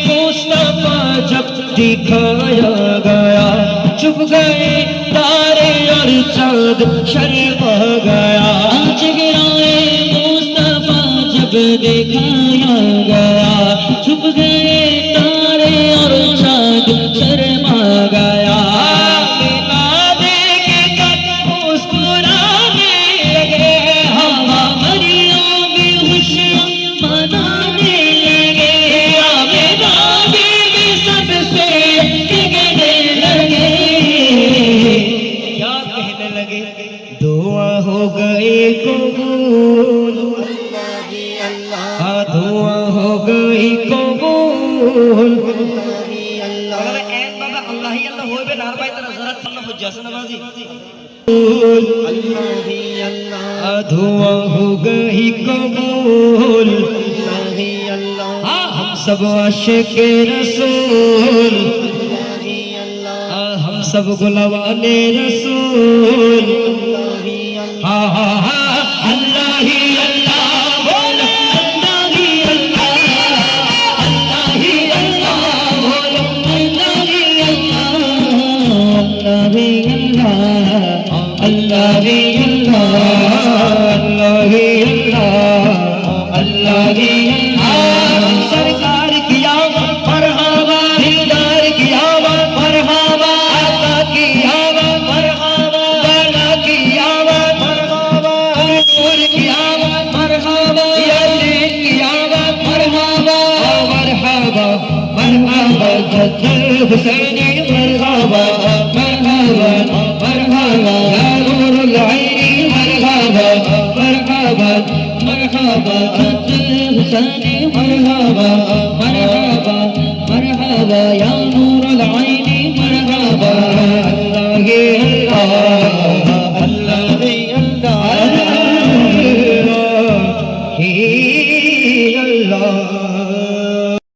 मुस्तफा जब दिखाया गया चुप गए तारे और चाँद शर्मा गया चेहराए मुस्तफा जब दिखाया गया चुप गए तारे और चाँद शर्मा गया दुआ हो गए कबूल दुआ हो गई कबूल अल्लाह ही अल्लाह होइबे ना भाई तेरा जरा अल्लाह हो जैसे नवाजी दुआ हो गई कबूल हम सब आशिक रसूल हम सब गुलावाने रसूल हाँ हाँ हाँ अल्लाह ही अल्लाह बोलो अल्लाह ही अल्लाह बोलो अल्लाह ही अल्लाह अल्लाह ही अल्लाह अल्लाह ही अल्लाह सरकार की आवाज़ मरहबा दिलदार की आवाज़ मरहबा आका की आवाज़ मरहबा गाना की आवाज़ मरहबा नूर की आवाज़ मरहबा यासीन की आवाज़ मरहबा मरहबा मरहबा जद्दुल हुसैनी मरहबा मरहबा मरहबा या नूरुल ऐनी मरहबा मरहबा मरहबा जद्दुल हुसैनी मरहबा